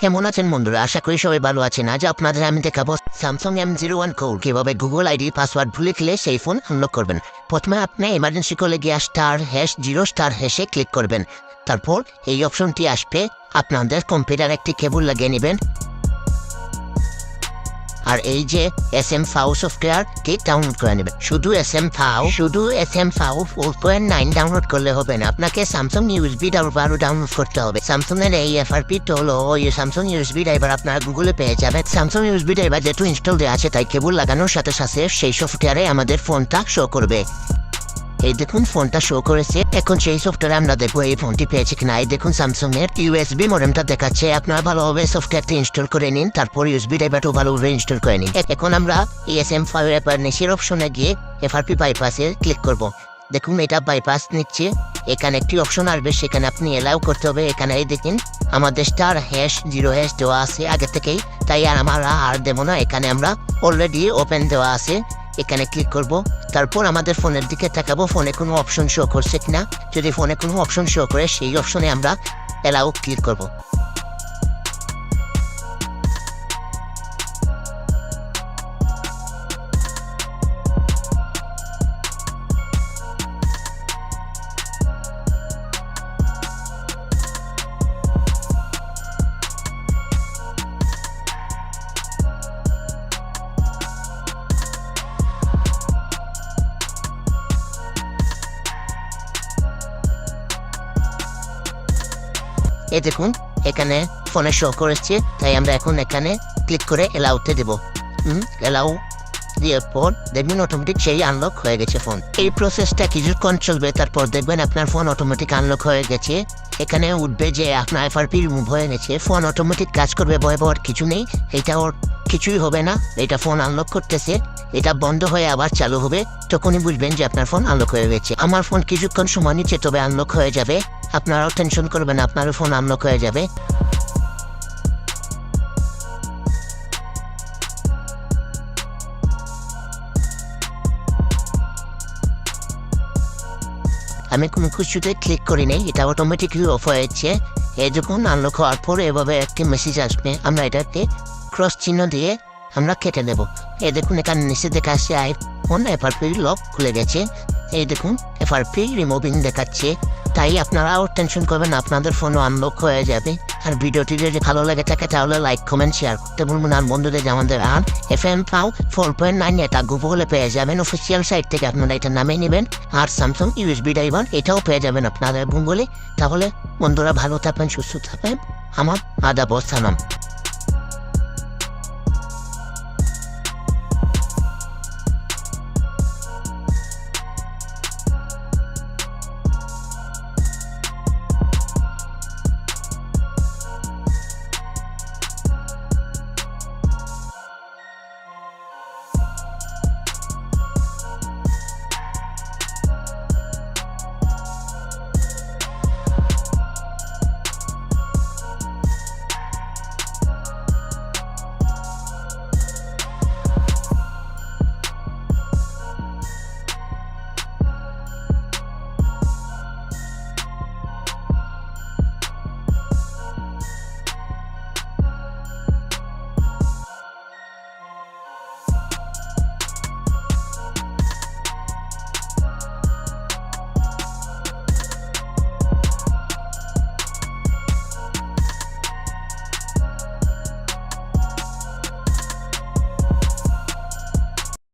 কেমন আছেন বন্ধুরা? আশা করি সবাই ভালো আছেন। আজ আপনাদের আমি দেখাবো স্যামসাং M01 কোড কিভাবে গুগল আইডি পাসওয়ার্ড ভুলে খেলে সেই ফোন আনলক করবেন। প্রথমে আপনি এমার্জেন্সি কলে গিয়ে *#0* ক্লিক করবেন। তারপর এই অপশনটি আসবে, আপনাদের কম্পিউটার একটি কেবল লাগিয়ে নেবেন আর এই যে SM-FAO সফটওয়্যারটি ডাউনলোড করে নেবেন। শুধু SM-FAO 4.9 ডাউনলোড করলে হবে না, আপনাকে স্যামসাং USB ড্রাইভারও ডাউনলোড করতে হবে। স্যামসাং এর এই FRP হলো ওই স্যামসাং USB ড্রাইভার আপনারা গুগলে পেয়ে যাবেন। স্যামসাং USB ড্রাইভার যেহেতু ইনস্টল দেওয়া আছে তাই কেবল লাগানোর সাথে সাথে সেই সফটওয়্যারে আমাদের ফোনটা শো করবে। এই দেখুন ফোনটা শো করেছে। এখন সেই সফটওয়্যারে আমরা দেখবো এই ফোনটি পেয়েছে কিনা। এই দেখুন স্যামসাং এর USB মডেমটা দেখাচ্ছে। আপনারা ভালোভাবে সফটওয়্যারটি ইনস্টল করে নিন, তারপর USB ড্রাইভারটাও ভালোভাবে ইনস্টল করে নিন। এখন আমরা SM-FAO নিচের অপশনে গিয়ে FRP বাইপাসে ক্লিক করব। দেখুন এটা বাইপাস নিচ্ছে, এখানে একটি অপশন আসবে, সেখানে আপনি এলাও করতে হবে। এখানে দেখুন আমাদের *#0# দেওয়া আছে আগে থেকেই, তাই আমরা আর দেবো না। এখানে আমরা অলরেডি ওপেন দেওয়া আছে, এখানে ক্লিক করব। তারপর আমাদের ফোনের দিকে তাকাবো ফোনে কোনো অপশন শো করছে কিনা। যদি ফোনে কোনো অপশন শো করে সেই অপশনে আমরা এলাও ক্লিক করব। এই দেখুন এখানে ফোনে শো করেছে, তাই আমরা এখন এখানে ক্লিক করে এলাউতে দেব। এলাউ দেওয়ার পর দেখবেন অটোমেটিক সেই আনলক হয়ে গেছে ফোন। এই প্রসেসটা কিছুক্ষণ চলবে, তারপর দেখবেন আপনার ফোন অটোমেটিক আনলক হয়ে গেছে। এখানে উঠবে যে আপনার FRP রিমুভ হয়ে গেছে, ফোন অটোমেটিক কাজ করবে, ভয় পাওয়ার কিছু নেই। এটা ওর কিছুই হবে না, এটা ফোন আনলক করতেছে। এটা বন্ধ হয়ে আবার চালু হবে, তখনই বুঝবেন যে আপনার ফোন আনলক হয়ে গেছে। আমার ফোন কিছুক্ষণ সময় নিচ্ছে, তবে আনলক হয়ে যাবে। আপনারাও টেনশন করবেন, আপনারও ফোন আনলক হয়ে যাবে। আমি কোনো কিছুতে ক্লিক করি নাই, এটা অটোমেটিকলি অফ হয়েছে। এই যখন আনলক হওয়ার পর এভাবে একটি মেসেজ আসবে, আমরা এটাকে ক্রস চিহ্ন দিয়ে আমরা কেটে দেব। এই দেখুন এখানে নিচে দেখা আসছে আইফোন FRP লক খুলে গেছে। এই দেখুন FRP রিমুভিং দেখাচ্ছে। তাই আপনারাও টেনশন করবেন, আপনাদের ফোনও আনলক হয়ে যাবে। আর ভিডিওটি যদি ভালো লাগে থাকে তাহলে লাইক কমেন্ট শেয়ার করতে ভুলবেন। আর বন্ধুদের আমাদের SM-FAO 4.9 এটা গুগলে পেয়ে যাবেন, অফিসিয়াল সাইট থেকে আপনারা এটা নামিয়ে নেবেন। আর স্যামসাং USB ড্রাইভার এটাও পেয়ে যাবেন আপনাদের গুগলে। তাহলে বন্ধুরা ভালো থাকবেন, সুস্থ থাকবেন। আমার আদাব সালাম।